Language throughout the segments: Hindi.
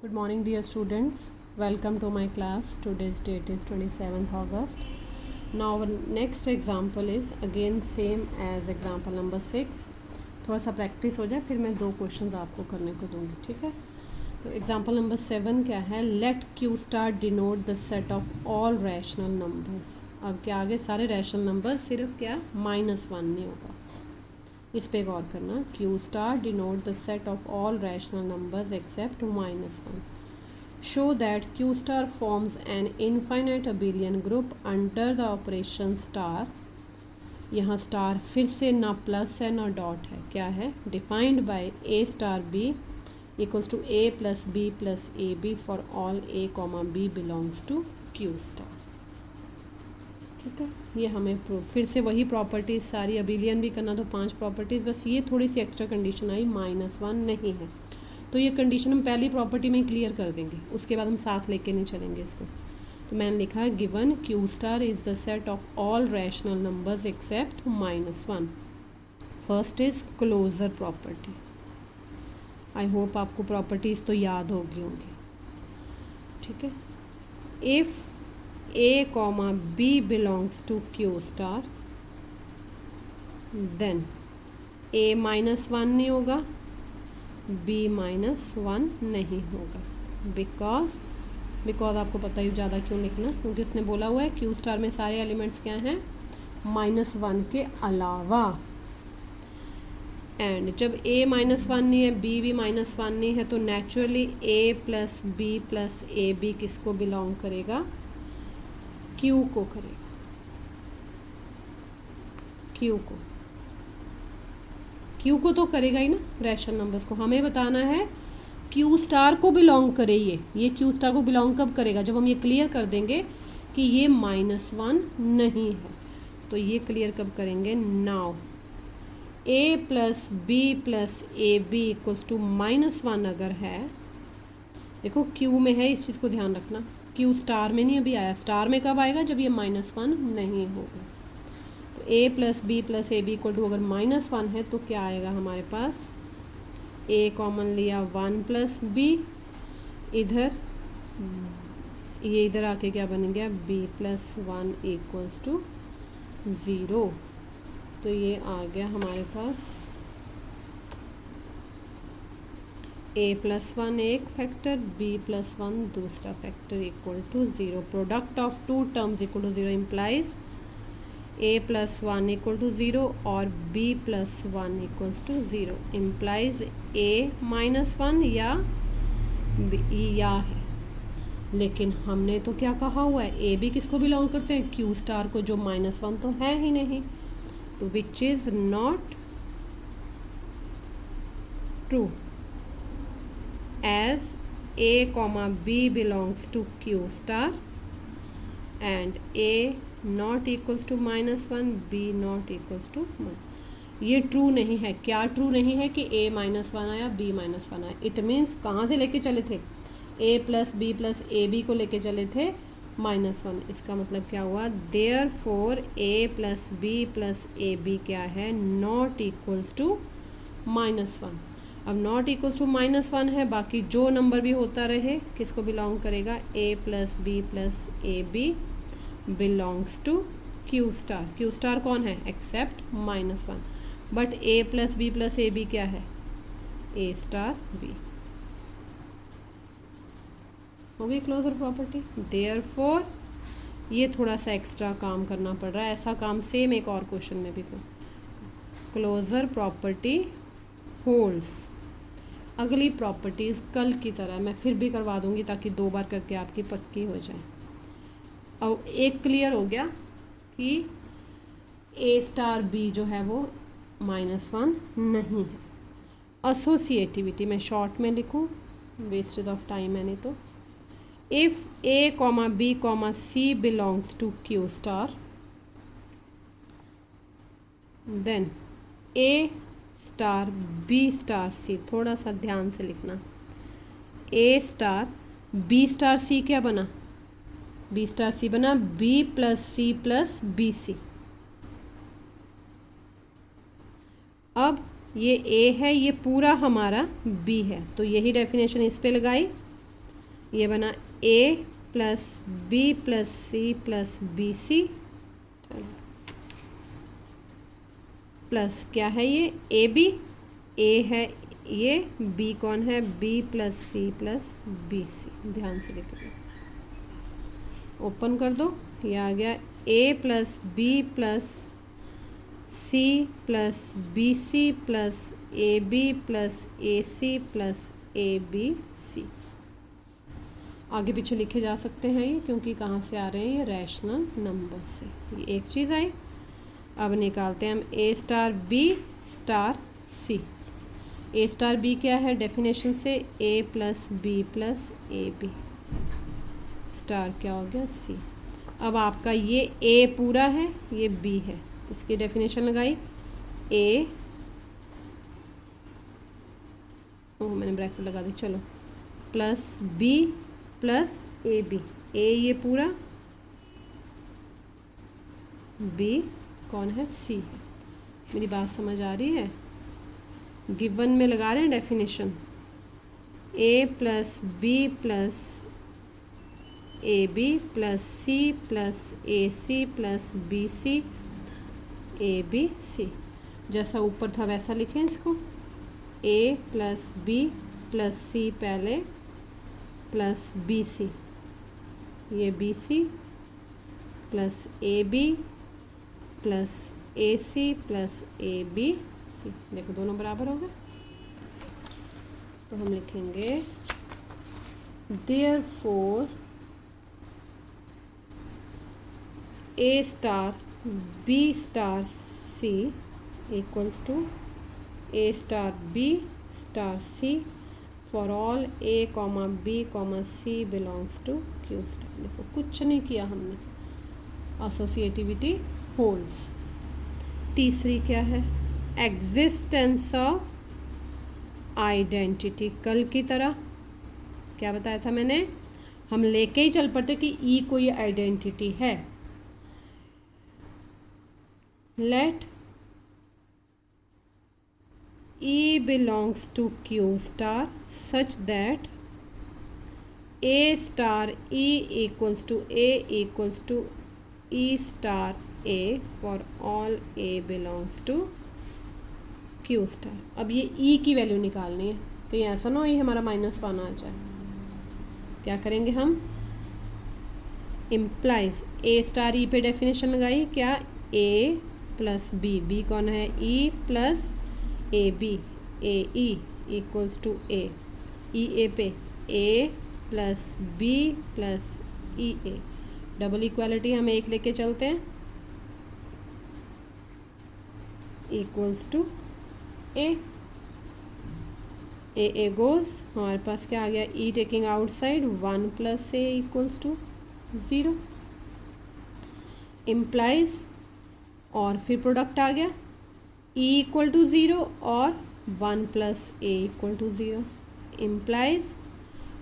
Good morning, dear students. Welcome to my class. Today's date is 27th August. Now our next example is again same as example number 6. थोड़ा सा प्रैक्टिस हो जाए फिर मैं 2 क्वेश्चंस आपको करने को दूंगी, ठीक है। तो एग्जाम्पल नंबर 7 क्या है, let Q star denote the set of all rational numbers. अब क्या आगे सारे रैशनल नंबर, सिर्फ क्या -1 नहीं होगा, इस पे गौर करना। Q star denote the set of all rational numbers except -1। Show that Q star forms an infinite abelian group under the operation star. यहाँ स्टार फिर से ना प्लस है ना डॉट है, क्या है, defined by a star b equals to a plus B plus A b for all A comma B belongs to Q star. ठीक है, ये हमें फिर से वही प्रॉपर्टीज़ सारी अबिलियन भी करना, तो 5 प्रॉपर्टीज़, बस ये थोड़ी सी एक्स्ट्रा कंडीशन आई, -1 नहीं है, तो ये कंडीशन हम पहली प्रॉपर्टी में क्लियर कर देंगे, उसके बाद हम साथ लेके नहीं चलेंगे इसको। तो मैंने लिखा है given Q star is the set of all rational numbers except -1। First is closure property. I hope आपको प्रॉपर्टीज़ तो याद होगी होंगी, ठीक है। If A comma B belongs to Q star, then A -1 नहीं होगा, B -1 नहीं होगा, बिकॉज आपको पता ही ज़्यादा क्यों लिखना, क्योंकि उसने बोला हुआ है Q स्टार में सारे एलिमेंट्स क्या हैं, -1 के अलावा। एंड जब A -1 नहीं है, B भी -1 नहीं है, तो naturally A plus B plus A b किसको बिलोंग करेगा, क्यू को करेगा, क्यू को तो करेगा ही ना, रैशनल नंबर्स को। हमें बताना है क्यू स्टार को बिलोंग करे, ये क्यू स्टार को बिलोंग कब करेगा, जब हम ये क्लियर कर देंगे कि ये -1 नहीं है, तो ये क्लियर कब करेंगे, now a plus B plus A b equals to -1 अगर है, देखो क्यू में है, इस चीज़ को ध्यान रखना, क्यू स्टार में नहीं अभी आया, स्टार में कब आएगा, जब ये -1 नहीं होगा। तो A plus B plus A B equal to अगर -1 है तो क्या आएगा हमारे पास, ए कॉमन लिया 1 प्लस बी, इधर ये इधर आके क्या बन गया, बी प्लस 1 इक्वल्स टू 0। तो ये आ गया हमारे पास a प्लस 1 एक फैक्टर, b प्लस 1 दूसरा factor equal to 0। Product of two terms equal to 0 implies a plus 1 equal to 0 और b plus 1 equals to 0 implies a -1 या b या है। लेकिन हमने तो क्या कहा हुआ है, a b किसको बिलोंग करते हैं, q स्टार को, जो -1 तो है ही नहीं, तो which is not true as a comma b belongs to q star and a not equals to -1, b not equals to 1। ये ट्रू नहीं है, क्या ट्रू नहीं है कि a -1 आया, b -1 आया, इट मीन्स कहाँ से लेके चले थे, a plus B plus A b को लेके चले थे -1। इसका मतलब क्या हुआ, therefore a plus B plus A b क्या है, नॉट इक्वल्स टू -1। अब नॉट इक्वल्स टू -1 है, बाकी जो नंबर भी होता रहे किसको बिलोंग करेगा, a plus B plus A b belongs to Q star. Q star कौन है, except -1, but a plus B plus A b क्या है, a स्टार b। हो गई क्लोजर प्रॉपर्टी। देयरफॉर ये थोड़ा सा एक्स्ट्रा काम करना पड़ रहा है, ऐसा काम सेम एक और क्वेश्चन में भी क्लोजर प्रॉपर्टी होल्ड्स। अगली प्रॉपर्टीज़ कल की तरह मैं फिर भी करवा दूंगी, ताकि 2 बार करके आपकी पक्की हो जाए। अब एक क्लियर हो गया कि ए स्टार बी जो है वो -1 नहीं है। एसोसिएटिविटी मैं शॉर्ट में लिखूं, वेस्टेज ऑफ टाइम है नहीं तो। If A comma B comma C belongs to Q star, then A star B star C, थोड़ा सा ध्यान से लिखना, A star B star C क्या बना, बी स्टार सी बना बी प्लस सी प्लस बी सी। अब ये ए है, ये पूरा हमारा बी है, तो यही डेफिनेशन इस पे लगाई, ये बना A plus B plus C plus B C plus क्या है ये ए बी, ए है ये, बी कौन है, बी प्लस सी प्लस बी सी। ध्यान से लिख लो, ओपन कर दो, ये आ गया A plus B plus C plus B C plus A B plus A C plus A B C. आगे पीछे लिखे जा सकते हैं ये, क्योंकि कहाँ से आ रहे हैं ये, रैशनल नंबर से। ये एक चीज़ आई। अब निकालते हैं हम A star B star C. A star B क्या है डेफिनेशन से, A plus B plus A B star क्या हो गया सी। अब आपका ये ए पूरा है, ये बी है, इसकी डेफिनेशन लगाई ए, ओह मैंने ब्रैकेट लगा दी, चलो, plus B plus A B, A ये पूरा, बी कौन है, सी है। मेरी बात समझ आ रही है? गिवन में लगा रहे हैं definition, a plus B plus A B plus C plus A C plus B c a B c. जैसा ऊपर था वैसा लिखें इसको, a plus B plus c पहले प्लस बी सी, ये b C plus A B plus A C plus A B c. देखो दोनों बराबर हो गए, तो हम लिखेंगे therefore a star B star c equals to a star B star C for all A comma B comma C belongs to Q star. देखो कुछ नहीं किया हमने, एसोसिएटिविटी होल्ड्स। तीसरी क्या है, एग्जिस्टेंस ऑफ आइडेंटिटी। कल की तरह क्या बताया था मैंने, हम लेके ही चल पड़ते कि ई कोई आइडेंटिटी है। Let E belongs to Q star such that A star E equals to A equals to E star A for all A belongs to Q star। अब ये E की वैल्यू निकालनी है, तो ये ऐसा ना हो ये हमारा -1 आ जाए। क्या करेंगे हम, इम्प्लाइज A स्टार E पे डेफिनेशन लगाई, क्या A प्लस बी, बी कौन है, E plus A B, A E equals to A, E A पे A plus B plus E A, double equality हम एक लेके चलते हैं, equals to A, A goes, हमारे पास क्या आ गया, E taking outside 1 plus A equals to 0 implies, और फिर प्रोडक्ट आ गया E इक्वल टू 0 और 1 plus a equal to 0 implies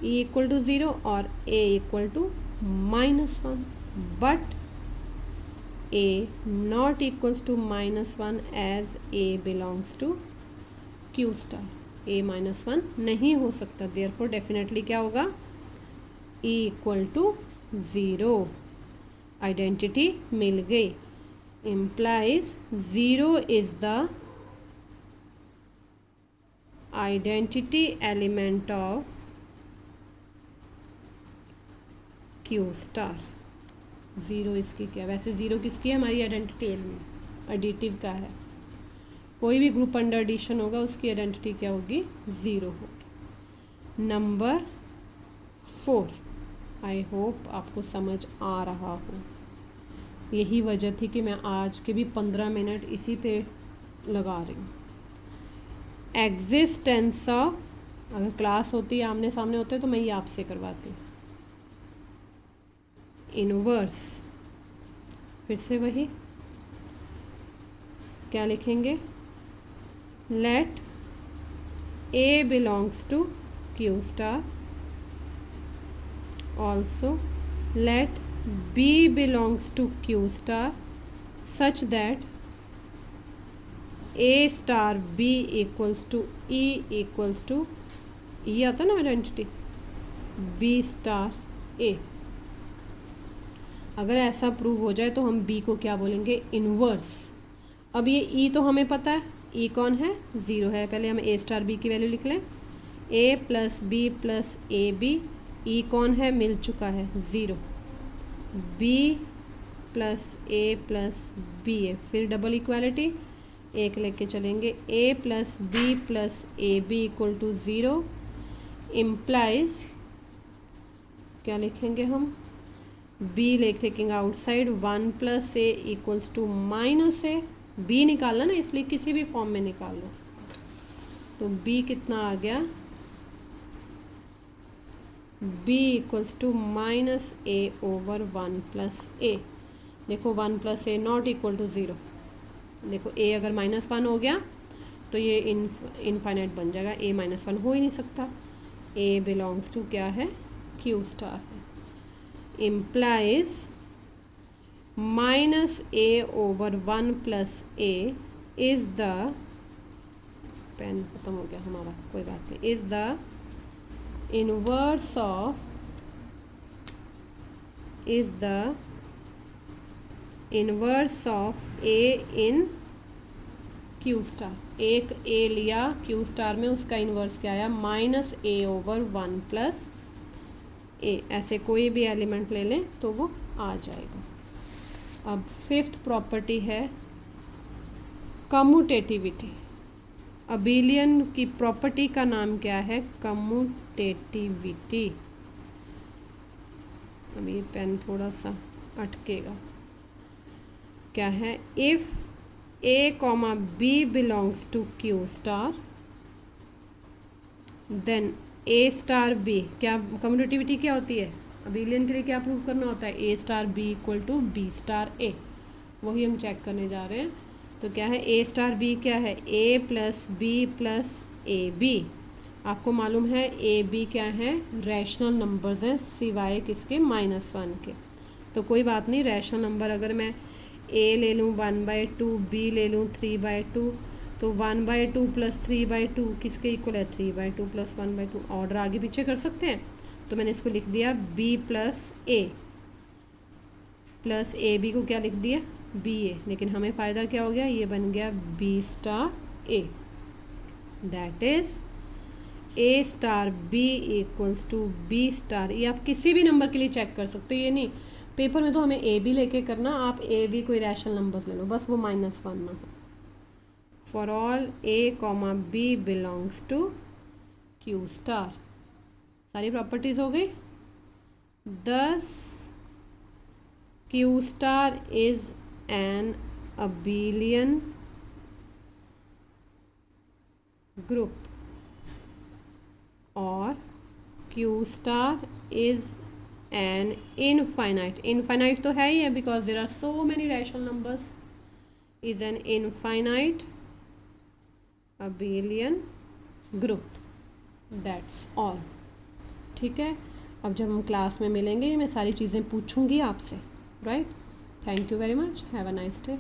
E equal to 0 और A equal to -1, but A not equals to -1 as A belongs to Q star. A -1 नहीं हो सकता, देयरफॉर डेफिनेटली क्या होगा, E इक्वल टू 0। आइडेंटिटी मिल गई, implies 0 is the identity element of Q star। 0 इसकी क्या, वैसे 0 किसकी है, हमारी आइडेंटिटी एलिमेंट, एडिटिव का है, कोई भी ग्रुप अंडर एडिशन होगा उसकी आइडेंटिटी क्या होगी, 0 होगी। नंबर 4, आई होप आपको समझ आ रहा हो। यही वजह थी कि मैं आज के भी 15 मिनट इसी पे लगा रही हूँ। एग्जिस्टेंस ऑफ, अगर क्लास होती आमने सामने होते तो मैं ये आपसे करवाती। इनवर्स, फिर से वही क्या लिखेंगे, let a belongs to Q star, also let B belongs to Q star such that A star B equals to E equals to, ये आता ना आइडेंटिटी, बी स्टार ए। अगर ऐसा प्रूव हो जाए तो हम बी को क्या बोलेंगे, इनवर्स। अब ये ई तो हमें पता है, ई कौन है, ज़ीरो है। पहले हम ए स्टार बी की वैल्यू लिख लें, A plus B plus A B. E कौन है, मिल चुका है, zero. B plus A plus B A, फिर डबल इक्वालिटी एक लेके चलेंगे, A plus B plus A B equal to zero. Implies क्या लिखेंगे हम, बी लिखेंगे outside, one plus A equals to minus A. B निकालना ना, इसलिए किसी भी फॉर्म में निकाल लो। तो बी कितना आ गया, B equals to minus A over one plus A. देखो one plus A not equal to zero. देखो ए अगर -1 हो गया तो ये इनफाइनाइट बन जाएगा, ए -1 हो ही नहीं सकता। ए बिलोंग्स टू क्या है, क्यू स्टार है। Implies minus A over one plus a is the, pen खत्म हो गया हमारा, कोई बात नहीं, is the inverse of, is the inverse of a in Q star. एक ए लिया क्यू स्टार में, उसका इन्वर्स क्या आया, माइनस ए ओवर वन प्लस ए। ऐसे कोई भी एलिमेंट ले लें तो वो आ जाएगा। अब फिफ्थ प्रॉपर्टी है कम्यूटेटिविटी। अबेलियन की प्रॉपर्टी का नाम क्या है, कम्यूटेटिविटी। अब ये पेन थोड़ा सा अटकेगा। क्या है, if A comma B belongs to Q star then A star B. क्या कम्यूटेटिविटी क्या होती है, अबेलियन के लिए क्या प्रूव करना होता है, A star B equal to B star A. वही हम चेक करने जा रहे हैं। तो क्या है, ए स्टार बी क्या है, A plus B plus A B. आपको मालूम है ए बी क्या है, रैशनल नंबर्स हैं सिवाय किसके, -1 के। तो कोई बात नहीं, रैशनल नंबर अगर मैं ए ले लूँ 1/2, बी ले लूँ 3/2, तो 1/2 प्लस 3/2 किसके इक्वल है, 3/2 प्लस 1/2। ऑर्डर आगे पीछे कर सकते हैं, तो मैंने इसको लिख दिया बी प्लस ए बी को क्या लिख दिया, बी ए। लेकिन हमें फ़ायदा क्या हो गया, ये बन गया b star a. That is a star b equals to B star. ये आप किसी भी नंबर के लिए चेक कर सकते हो, ये नहीं पेपर में तो हमें ए बी लेके करना। आप ए बी कोई रैशनल नंबर्स ले लो, बस वो -1 ना हो। For all A comma B belongs to Q star. सारी प्रॉपर्टीज़ हो गई। Thus Q star is an abelian group और Q star is an infinite तो है ही है, because there are so many rational numbers, is an infinite abelian group. That's all. ठीक है, अब जब हम क्लास में मिलेंगे मैं सारी चीज़ें पूछूंगी आपसे, right. Thank you very much, have a nice day.